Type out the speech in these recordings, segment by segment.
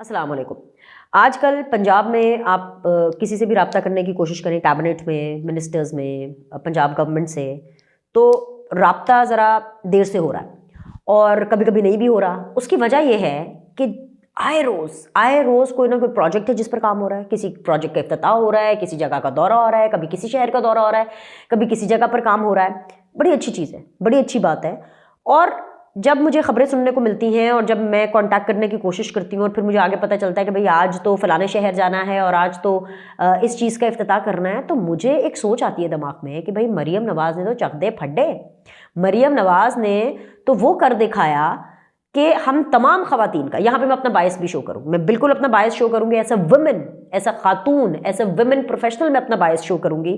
अस्सलाम वालेकुम। आजकल पंजाब में आप किसी से भी रब्ता करने की कोशिश करें, कैबिनेट में, मिनिस्टर्स में, पंजाब गवर्नमेंट से, तो रब्ता ज़रा देर से हो रहा है और कभी-कभी नहीं भी हो रहा। उसकी वजह ये है कि आए रोज़ कोई ना कोई प्रोजेक्ट है जिस पर काम हो रहा है। किसी प्रोजेक्ट का इफ्तिताह हो रहा है, किसी जगह का दौरा हो रहा है, कभी किसी शहर का दौरा हो रहा है, कभी किसी जगह पर काम हो रहा है। बड़ी अच्छी चीज़ है, बड़ी अच्छी बात है। और जब मुझे खबरें सुनने को मिलती हैं और जब मैं कांटेक्ट करने की कोशिश करती हूँ और फिर मुझे आगे पता चलता है कि भाई आज तो फलाने शहर जाना है और आज तो इस चीज़ का इफ्तिताह करना है, तो मुझे एक सोच आती है दिमाग में कि भाई मरियम नवाज़ ने तो चक फड्डे। मरियम नवाज़ ने तो वो कर दिखाया कि हम तमाम खवातीन का, यहाँ पे मैं अपना बायस भी शो करूँ, मैं बिल्कुल अपना बायस शो करूँगी as a women, as a खातून, एज अ वुमेन प्रोफेशनल मैं अपना बायस शो करूँगी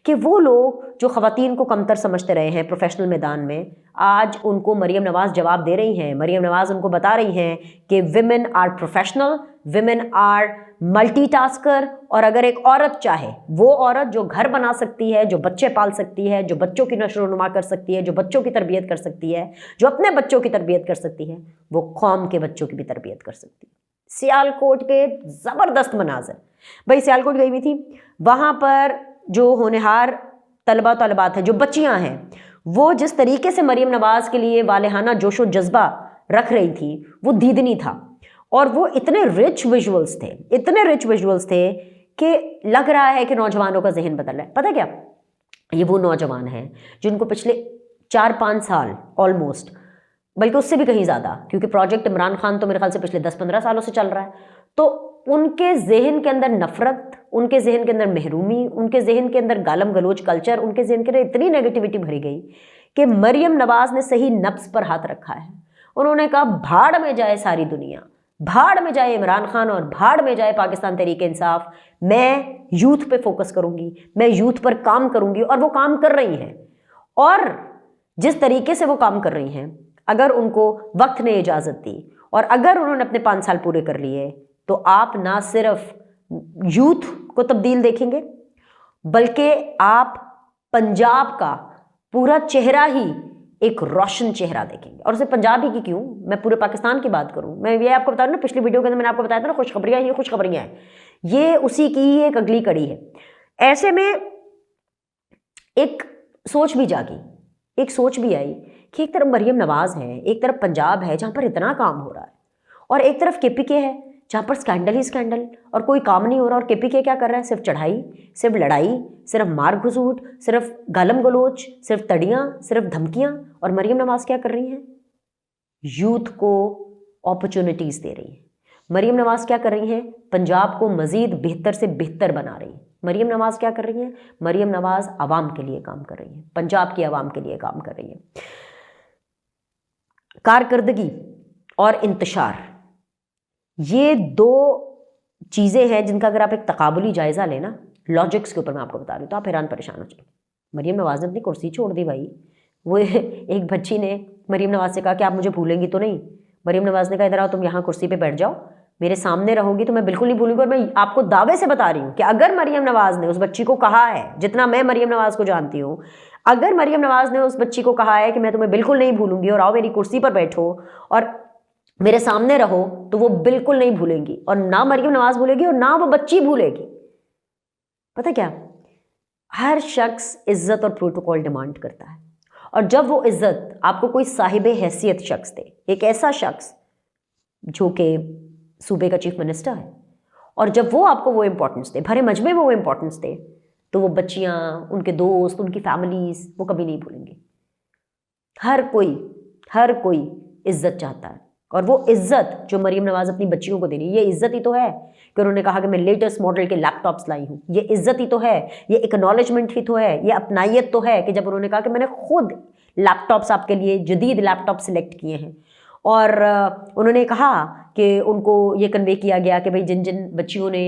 कि वो लोग जो खवातीन को कमतर समझते रहे हैं प्रोफेशनल मैदान में, आज उनको मरियम नवाज़ जवाब दे रही हैं। मरियम नवाज़ उनको बता रही हैं कि women are professional, women are multitasker, और अगर एक औरत चाहे, वो औरत जो घर बना सकती है, जो बच्चे पाल सकती है, जो बच्चों की नशो-नुमा कर सकती है, जो बच्चों की तरबियत कर सकती है, जो अपने बच्चों की तरबियत कर सकती है, वो कौम के बच्चों की भी तरबियत कर सकती है। सियालकोट के ज़बरदस्त मनाज़र, भाई सियालकोट गई हुई थी, वहाँ पर जो होनहार तलबा तलबात हैं, जो बच्चियाँ हैं, वो जिस तरीके से मरियम नवाज़ के लिए वालेहाना जोशो जज्बा रख रही थी, वो दीदनी था। और वो इतने रिच विजुअल्स थे, इतने रिच विजुअल्स थे कि लग रहा है कि नौजवानों का जहन बदल रहा है। पता क्या, ये वो नौजवान हैं जिनको पिछले 4-5 साल ऑलमोस्ट, बल्कि उससे भी कहीं ज़्यादा, क्योंकि प्रोजेक्ट इमरान खान तो मेरे ख्याल से पिछले 10-15 सालों से चल रहा है, तो उनके जहन के अंदर नफरत, उनके जहन के अंदर महरूमी, उनके जहन के अंदर गालम गलोच कल्चर, उनके जहन के अंदर इतनी नेगेटिविटी भरी गई कि मरियम नवाज़ ने सही नफ्स पर हाथ रखा है। उन्होंने कहा भाड़ में जाए सारी दुनिया, भाड़ में जाए इमरान खान और भाड़ में जाए पाकिस्तान तहरीक इंसाफ, मैं यूथ पे फोकस करूंगी, मैं यूथ पर काम करूंगी। और वो काम कर रही हैं, और जिस तरीके से वो काम कर रही हैं, अगर उनको वक्त ने इजाज़त दी और अगर उन्होंने अपने 5 साल पूरे कर लिए, तो आप ना सिर्फ यूथ को तब्दील देखेंगे, बल्कि आप पंजाब का पूरा चेहरा ही एक रोशन चेहरा देखेंगे। और सिर्फ पंजाब ही की क्यों, मैं पूरे पाकिस्तान की बात करूं, मैं ये आपको बता रहा हूं ना, पिछली वीडियो के अंदर मैंने आपको बताया था ना, खुशखबरियां ही खुशखबरियां हैं, ये उसी की ही एक अगली कड़ी है। ऐसे में एक सोच भी जागी, एक सोच भी आई कि एक तरफ मरियम नवाज़ है, एक तरफ पंजाब है जहां पर इतना काम हो रहा है, और एक तरफ केपीके है जहां पर स्कैंडल ही स्कैंडल और कोई काम नहीं हो रहा। और केपीके क्या कर रहा है, सिर्फ चढ़ाई, सिर्फ लड़ाई, सिर्फ मार घुसूट, सिर्फ गालम गलोच, सिर्फ तड़ियाँ, सिर्फ धमकियाँ। और मरियम नवाज़ क्या कर रही हैं, यूथ को अपॉर्चुनिटीज़ दे रही है। मरियम नवाज़ क्या कर रही हैं, पंजाब को मज़ीद बेहतर से बेहतर बना रही है। मरियम नवाज़ क्या कर रही हैं, मरियम नवाज़ आवाम के लिए काम कर रही है, पंजाब की आवाम के लिए काम कर रही है। कारकर्दगी और इंतशार, ये 2 चीज़ें हैं जिनका अगर आप एक तकाबुली जायज़ा लेना, लॉजिक्स के ऊपर मैं आपको बता रही हूँ, तो आप हैरान परेशान हो जाएंगे। मरियम नवाज़ ने अपनी कुर्सी छोड़ दी भाई। वो एक बच्ची ने मरियम नवाज़ से कहा कि आप मुझे भूलेंगी तो नहीं। मरियम नवाज़ ने कहा इधर आओ, तुम यहाँ कुर्सी पे बैठ जाओ, मेरे सामने रहोगी तो मैं बिल्कुल नहीं भूलूंगी। और मैं आपको दावे से बता रही हूँ कि अगर मरियम नवाज़ ने उस बच्ची को कहा है, जितना मैं मरियम नवाज़ को जानती हूँ, अगर मरियम नवाज़ ने उस बच्ची को कहा है कि मैं तुम्हें बिल्कुल नहीं भूलूंगी और आओ मेरी कुर्सी पर बैठो और मेरे सामने रहो, तो वो बिल्कुल नहीं भूलेंगी। और ना मरियम नवाज़ भूलेगी और ना वो बच्ची भूलेगी। पता क्या, हर शख्स इज्जत और प्रोटोकॉल डिमांड करता है, और जब वो इज्जत आपको कोई साहिब हैसियत शख्स दे, एक ऐसा शख्स जो कि सूबे का चीफ मिनिस्टर है, और जब वो आपको वो इंपॉर्टेंस दे, भरे मजमे में वो इंपॉर्टेंस दे, तो वो बच्चियां, उनके दोस्त, उनकी फैमिलीज वो कभी नहीं भूलेंगे। हर कोई इज्जत चाहता है, और वो इज्जत जो मरियम नवाज़ अपनी बच्चियों को दे रही है, ये इज्जत ही तो है कि उन्होंने कहा कि मैं लेटेस्ट मॉडल के लैपटॉप्स लाई हूँ। ये इज्जत ही तो है, ये एक्नॉलेजमेंट ही तो है, ये अपनाइयत तो है कि जब उन्होंने कहा कि मैंने खुद लैपटॉप्स आपके लिए जदीद लैपटॉप सिलेक्ट किए हैं। और उन्होंने कहा कि उनको ये कन्वे किया गया कि भाई जिन जिन बच्चियों ने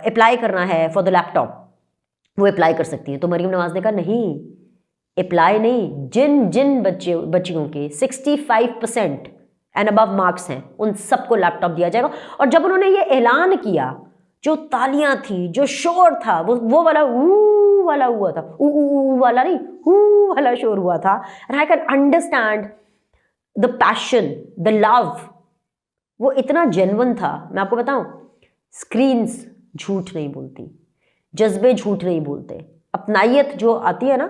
अप्लाई करना है फॉर द लैपटॉप, वो अप्लाई कर सकती हैं। तो मरियम नवाज़ ने कहा नहीं, अप्लाई नहीं, जिन जिन बच्चियों के 65% एंड अबव मार्क्स हैं, उन सबको लैपटॉप दिया जाएगा। और जब उन्होंने ये ऐलान किया, जो तालियां थी, जो शोर था, वो वाला ऊ वाला हुआ था, ऊ वाला नहीं, हू वाला शोर हुआ था। And I can understand the passion, the love वो इतना जेन्युइन था। मैं आपको बताऊं, स्क्रीन्स झूठ नहीं बोलती, जज्बे झूठ नहीं बोलते, अपनाइयत जो आती है ना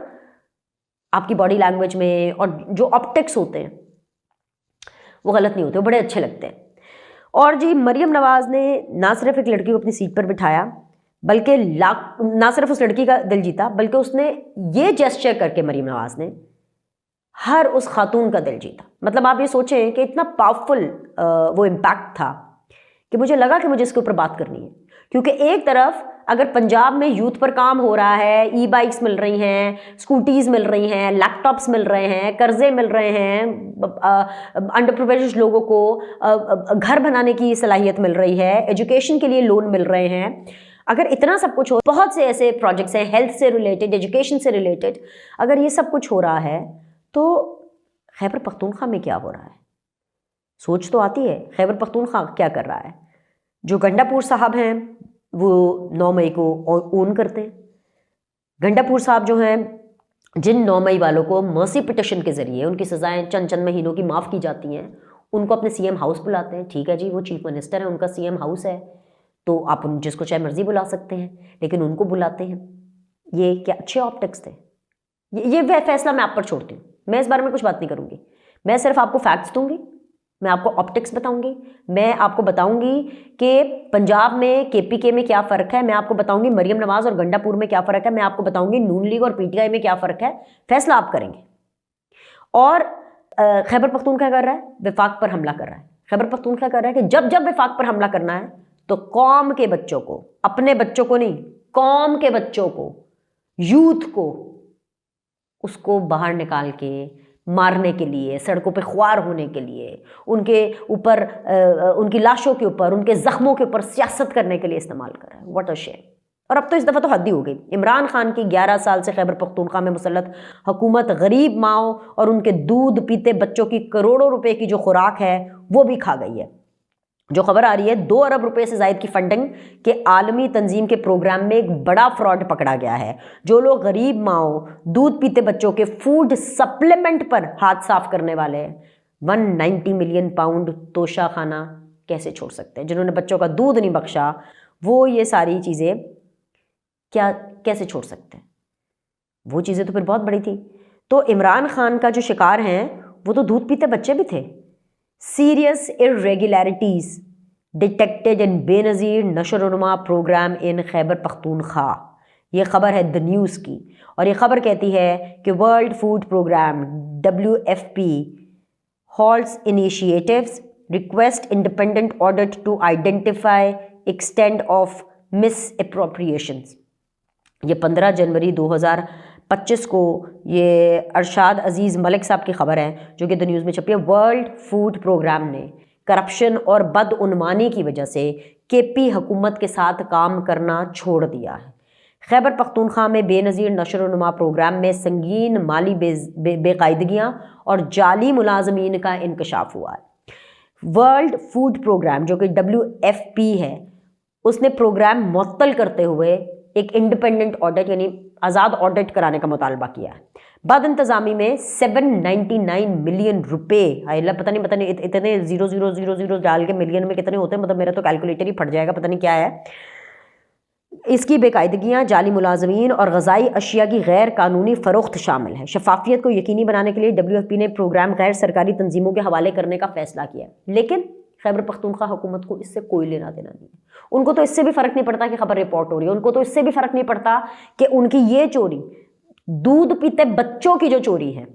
आपकी बॉडी लैंग्वेज में और जो ऑप्टिक्स होते हैं वो गलत नहीं होते, वो बड़े अच्छे लगते हैं। और जी मरियम नवाज ने ना सिर्फ एक लड़की को अपनी सीट पर बिठाया, बल्कि ना सिर्फ उस लड़की का दिल जीता, बल्कि उसने ये जेस्चर करके मरियम नवाज ने हर उस खातून का दिल जीता। मतलब आप ये सोचें कि इतना पावरफुल वो इम्पैक्ट था कि मुझे लगा कि मुझे इसके ऊपर बात करनी है। क्योंकि एक तरफ अगर पंजाब में यूथ पर काम हो रहा है, ई बाइक्स मिल रही हैं, स्कूटीज़ मिल रही हैं, लैपटॉप्स मिल रहे हैं, कर्जे मिल रहे हैं, अंडर प्रिविलेज्ड लोगों को घर बनाने की सलाहियत मिल रही है, एजुकेशन के लिए लोन मिल रहे हैं, अगर इतना सब कुछ हो, बहुत से ऐसे प्रोजेक्ट्स हैं हेल्थ से रिलेटेड, एजुकेशन से रिलेटेड, अगर ये सब कुछ हो रहा है तो खैबर पख्तूनख्वा में क्या हो रहा है? सोच तो आती है खैबर पख्तूनख्वा क्या कर रहा है। जो गंडापुर साहब हैं वो 9 मई को ओन करते हैं। गंडापुर साहब जो हैं, जिन 9 मई वालों को मर्सी पिटिशन के जरिए उनकी सजाएं चंद महीनों की माफ़ की जाती हैं, उनको अपने सीएम हाउस बुलाते हैं। ठीक है जी, वो चीफ मिनिस्टर है, उनका सीएम हाउस है, तो आप उन जिसको चाहे मर्जी बुला सकते हैं, लेकिन उनको बुलाते हैं। ये क्या अच्छे ऑप्टिक्स थे? ये फैसला मैं आप पर छोड़ती हूँ, मैं इस बारे में कुछ बात नहीं करूँगी। मैं सिर्फ आपको फैक्ट्स दूंगी, मैं आपको ऑप्टिक्स बताऊंगी, मैं आपको बताऊंगी कि पंजाब में केपीके में क्या फ़र्क है, मैं आपको बताऊंगी मरियम नवाज और गंडापुर में क्या फ़र्क है, मैं आपको बताऊंगी नून लीग और पीटीआई में क्या फ़र्क है। फैसला आप करेंगे। और खैबर पख्तूनख्वा कर रहा है, वफाक पर हमला कर रहा है। खैबर पख्तूनख्वा कर रहा है कि जब जब वफाक पर हमला करना है तो कौम के बच्चों को, अपने बच्चों को नहीं, कौम के बच्चों को, यूथ को, उसको बाहर निकाल के मारने के लिए, सड़कों पे ख्वार होने के लिए, उनके ऊपर उनकी लाशों के ऊपर, उनके जख्मों के ऊपर सियासत करने के लिए इस्तेमाल कर रहा है। What a shame. और अब तो इस दफ़ा तो हद ही हो गई। इमरान खान की 11 साल से खैबर पख्तूनख्वा में मुसल्लत हुकूमत गरीब माओ और उनके दूध पीते बच्चों की करोड़ों रुपए की जो खुराक है वो भी खा गई है। जो खबर आ रही है 2 अरब रुपए से ज़ायद की फंडिंग के आलमी तंजीम के प्रोग्राम में एक बड़ा फ्रॉड पकड़ा गया है। जो लोग गरीब माओ, दूध पीते बच्चों के फूड सप्लीमेंट पर हाथ साफ करने वाले हैं, 190 मिलियन पाउंड तोशा खाना कैसे छोड़ सकते हैं? जिन्होंने बच्चों का दूध नहीं बख्शा, वो ये सारी चीज़ें क्या कैसे छोड़ सकते हैं? वो चीज़ें तो फिर बहुत बड़ी थी। तो इमरान खान का जो शिकार हैं वो तो दूध पीते बच्चे भी थे। Serious irregularities detected in Benazir नशर-ओ-नुमा प्रोग्राम इन खैबर पख्तूनख्वा। ये खबर है द न्यूज़ की, और ये खबर कहती है कि world food programme WFP halts initiatives, request independent audit to identify extent of misappropriations. ये 15 जनवरी 2025 को ये अरशाद अजीज़ मलिक साहब की खबर है जो कि द न्यूज़ में छपी है। वर्ल्ड फूड प्रोग्राम ने करप्शन और बदउनवानी की वजह से केपी हुकूमत के साथ काम करना छोड़ दिया है। खैबर पख्तूनख्वा में बेनज़ीर नशर-ओ-नुमा प्रोग्राम में संगीन माली बेकायदगियाँ और जाली मुलाजमीन का इंकशाफ हुआ है। वर्ल्ड फूड प्रोग्राम जो कि WFP है, उसने प्रोग्राम मुअत्तल करते हुए एक इंडिपेंडेंट ऑडिट यानी आज़ाद ऑडिट कराने का मुतालबा किया है। बद इंतज़ामी में 799 मिलियन रुपए, पता नहीं इतने 0,000 डाल के मिलियन में कितने होते हैं, मतलब मेरा तो कैलकुलेटर ही फट जाएगा, पता नहीं क्या है। इसकी बेकायदगियाँ, जाली मुलाजमीन और ग़ज़ाई अशिया की गैर कानूनी फ़रोख्त शामिल है। शफाफियत को यकीनी बनाने के लिए WFP ने प्रोग्राम गैर सरकारी तंजीमों के हवाले करने का फ़ैसला किया, लेकिन खैबर पख्तूनख्वा हुकूमत को इससे कोई लेना देना नहीं है। उनको तो इससे भी फ़र्क नहीं पड़ता कि खबर रिपोर्ट हो रही है, उनको तो इससे भी फ़र्क नहीं पड़ता कि उनकी ये चोरी, दूध पीते बच्चों की जो चोरी है,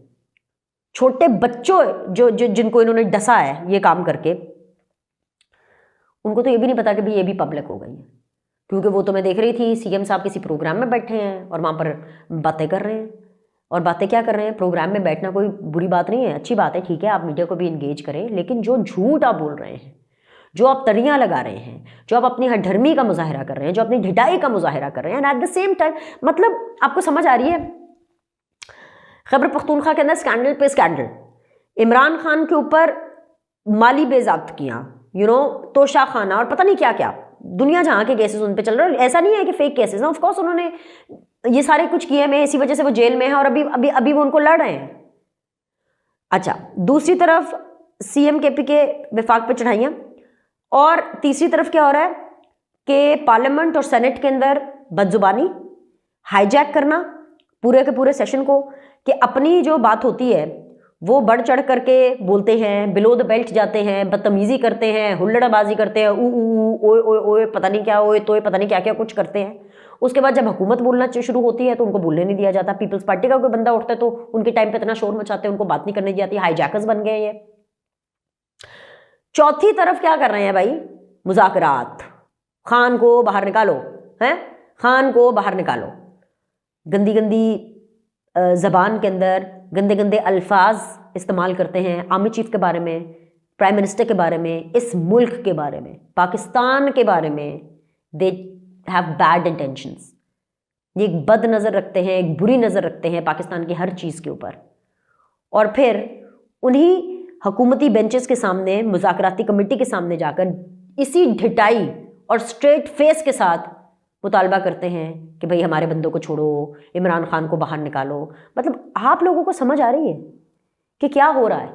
छोटे बच्चों जो जिनको इन्होंने डसा है ये काम करके, उनको तो ये भी नहीं पता कि भाई ये भी पब्लिक हो गई है। क्योंकि वो तो मैं देख रही थी CM साहब किसी प्रोग्राम में बैठे हैं और वहाँ पर बातें कर रहे हैं। और बातें क्या कर रहे हैं? प्रोग्राम में बैठना कोई बुरी बात नहीं है, अच्छी बात है, ठीक है, आप मीडिया को भी इंगेज करें, लेकिन जो झूठ आप बोल रहे हैं, जो आप तरियां लगा रहे हैं, जो आप अपनी हठधर्मी का मुजाहिरा कर रहे हैं, जो अपनी ढिठाई का मुजाहिरा कर रहे हैं, and at the same time, मतलब आपको समझ आ रही है? खैबर पख्तूनख्वा के अंदर स्कैंडल पे स्कैंडल, इमरान खान के ऊपर माली बेज़ाब्तियाँ, तोशा खाना और पता नहीं क्या क्या, दुनिया जहाँ के केसेस उन पे चल रहे हैं। ऐसा नहीं है कि फेक केसेस हैं, ऑफकोर्स उन्होंने ये सारे कुछ किए हैं, इसी वजह से वो जेल में है और अभी वो उनको लड़ रहे हैं। अच्छा, दूसरी तरफ CM KP के वफाक पे चढ़ाइयाँ, और तीसरी तरफ क्या हो रहा है कि पार्लियामेंट और सेनेट के अंदर बदजुबानी, हाईजैक करना पूरे के पूरे सेशन को, कि अपनी जो बात होती है वो बढ़ चढ़ करके बोलते हैं, बिलो द बेल्ट जाते हैं, बदतमीजी करते हैं, हुल्लड़बाजी करते हैं, ओए ओए ओए पता नहीं क्या, ओए तो पता नहीं क्या क्या कुछ करते हैं। उसके बाद जब हुकूमत बोलना शुरू होती है तो उनको बोलने नहीं दिया जाता। पीपल्स पार्टी का कोई बंदा उठता है तो उनके टाइम पे इतना शोर मचाते हैं, उनको बात नहीं करने दी जाती। हाईजैकर्स बन गए ये। चौथी तरफ क्या कर रहे हैं भाई, मुज़ाकरात। खान को बाहर निकालो, हैं, खान को बाहर निकालो। गंदी गंदी ज़बान के अंदर गंदे गंदे अल्फाज इस्तेमाल करते हैं आर्मी चीफ के बारे में, प्राइम मिनिस्टर के बारे में, इस मुल्क के बारे में, पाकिस्तान के बारे में। They have bad intentions. ये एक बद नज़र रखते हैं, एक बुरी नज़र रखते हैं पाकिस्तान की हर चीज़ के ऊपर। और फिर उन्हीं हुकूमती बेंचेस के सामने, मुज़ाकराती कमेटी के सामने जाकर इसी ढिठाई और स्ट्रेट फेस के साथ मुतालबा करते हैं कि भाई हमारे बंदों को छोड़ो, इमरान खान को बाहर निकालो। मतलब आप लोगों को समझ आ रही है कि क्या हो रहा है?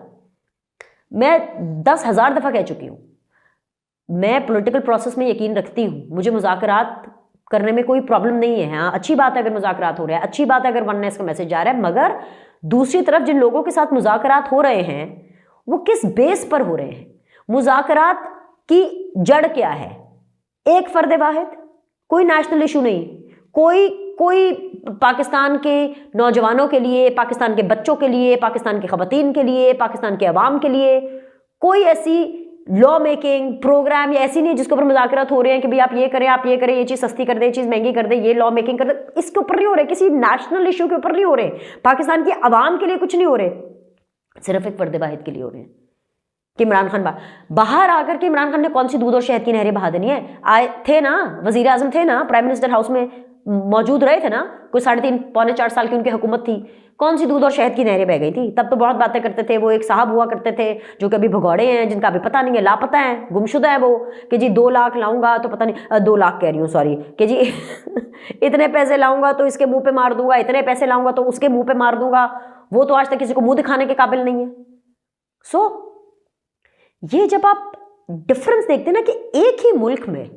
मैं 10,000 दफ़ा कह चुकी हूँ, मैं पॉलिटिकल प्रोसेस में यकीन रखती हूँ, मुझे मुज़ाकरात करने में कोई प्रॉब्लम नहीं है। हाँ, अच्छी बात है अगर मुज़ाकरात हो रहा है, अच्छी बात है अगर वननेस का मैसेज जा रहा है, मगर दूसरी तरफ जिन लोगों के साथ मुज़ाकरात हो रहे हैं वो किस बेस पर हो रहे हैं? मुज़ाकरात की जड़ क्या है? एक फर्द वाहिद, कोई नेशनल इशू नहीं, कोई पाकिस्तान के नौजवानों के लिए, पाकिस्तान के बच्चों के लिए, पाकिस्तान की ख़वातीन के लिए, पाकिस्तान के अवाम के लिए कोई ऐसी लॉ मेकिंग प्रोग्राम या ऐसी नहीं जिसके ऊपर मुज़ाकरात हो रहे हैं कि भाई आप ये करें, आप ये करें, ये चीज़ सस्ती कर दे, ये चीज़ महंगी कर दे, ये लॉ मेकिंग कर दे। इसके ऊपर नहीं हो रहे, किसी नेशनल इशू के ऊपर नहीं हो रहे, पाकिस्तान की अवाम के लिए कुछ नहीं हो रहे, सिर्फ एक फर्द वाहिद के लिए हो रहे हैं कि इमरान खान बाहर आकर के। इमरान खान ने कौन सी दूध और शहद की नहरें बहा देनी है? आए थे ना, वजीर आजम थे ना, प्राइम मिनिस्टर हाउस में मौजूद रहे थे ना, कोई 3.5 पौने 4 साल की उनकी हुकूमत थी। कौन सी दूध और शहद की नहरें बह गई थी? तब तो बहुत बातें करते थे। वो एक साहब हुआ करते थे जो कभी भगौड़े हैं, जिनका अभी पता नहीं है, लापता है, गुमशुदा है वो, कि जी 2 लाख लाऊंगा तो पता नहीं, 2 लाख कह रही हूँ सॉरी, कि जी इतने पैसे लाऊंगा तो इसके मुंह पे मार दूंगा, इतने पैसे लाऊंगा तो उसके मुंह पे मार दूंगा। वो तो आज तक किसी को मुंह दिखाने के काबिल नहीं है। सो ये जब आप डिफरेंस देखते हैं ना कि एक ही मुल्क में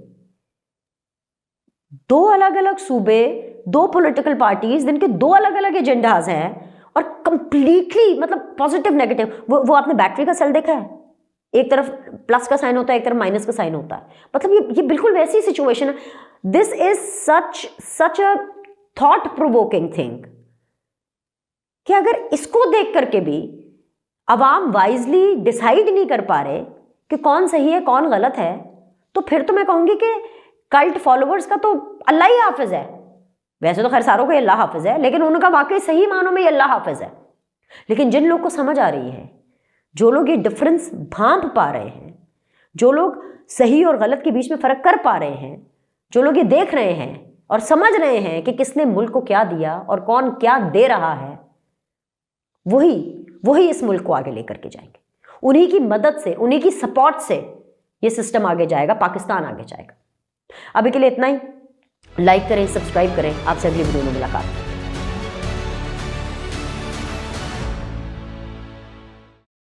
2 अलग अलग सूबे, 2 पॉलिटिकल पार्टीज, जिनके 2 अलग अलग एजेंडाज हैं और कंप्लीटली मतलब पॉजिटिव नेगेटिव। वो आपने बैटरी का सेल देखा है? एक तरफ प्लस का साइन होता है, एक तरफ माइनस का साइन होता है। मतलब ये बिल्कुल वैसी सिचुएशन है। This is such a thought provoking thing कि अगर इसको देख करके भी अवाम वाइजली डिसाइड नहीं कर पा रहे कि कौन सही है कौन गलत है, तो फिर तो मैं कहूंगी कि कल्ट फॉलोवर्स का तो अल्लाह ही हाफिज है। वैसे तो खैर सारों को अल्लाह हाफिज है, लेकिन उनका वाकई सही मानों में अल्लाह हाफिज है। लेकिन जिन लोग को समझ आ रही है, जो लोग ये डिफरेंस भांप पा रहे हैं, जो लोग सही और गलत के बीच में फ़र्क कर पा रहे हैं, जो लोग ये देख रहे हैं और समझ रहे हैं कि किसने मुल्क को क्या दिया और कौन क्या दे रहा है, वही इस मुल्क को आगे लेकर के जाएंगे। उन्हीं की मदद से, उन्हीं की सपोर्ट से ये सिस्टम आगे जाएगा, पाकिस्तान आगे जाएगा। अभी के लिए इतना ही। लाइक करें, सब्सक्राइब करें। आपसे अगली वीडियो में मुलाकात।